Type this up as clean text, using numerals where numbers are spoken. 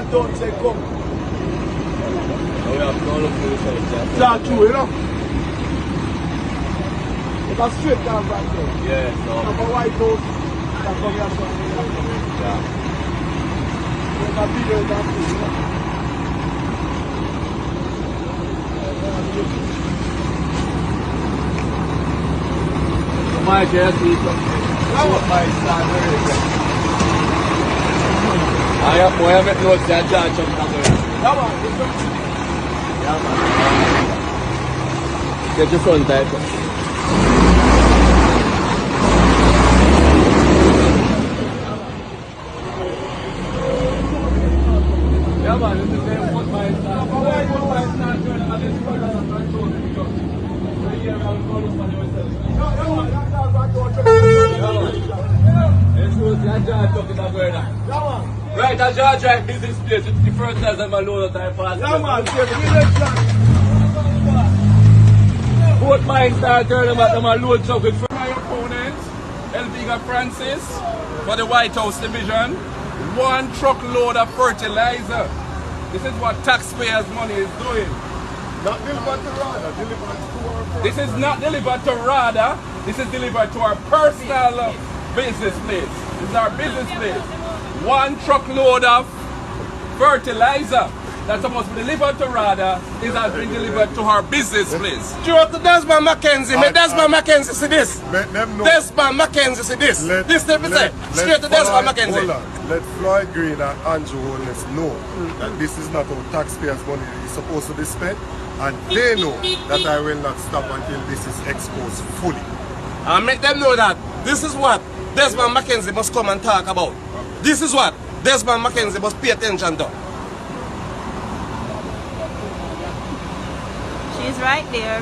Don't say come. We have no look for this. That's true, you know. It's a straight down Brandon. Yeah, so. Number White House. That's what we are saying. Yeah. There's a video that you know. My jersey, my son, I have met notes that judge of get your phone back. Yeah, man, this is the foot my son. Right, as you drive business place, it's the first time I'm alone that I pass. Both mine start turning about them alone truck with my opponent, Elviga Francis, for the White House Division. 1 truckload of fertilizer. This is what taxpayers' money is doing. Not delivered to Rada, delivered to our person. This is not delivered to Rada, this is delivered to our personal business place. This is our business place. 1 truckload of fertilizer that's supposed to be delivered to Rada has been delivered to our business place. Straight to Desmond Mackenzie. Desmond Mackenzie see this. Let them know. Desmond Mackenzie see this. This they say. Straight to Desmond Mackenzie. Let Floyd Green and Andrew Holness know that this is not how taxpayers' money is supposed to be spent. And they know that I will not stop until this is exposed fully. And make them know that this is what Desmond Mackenzie must come and talk about. This is what Desmond Mackenzie must pay attention to. She's right there.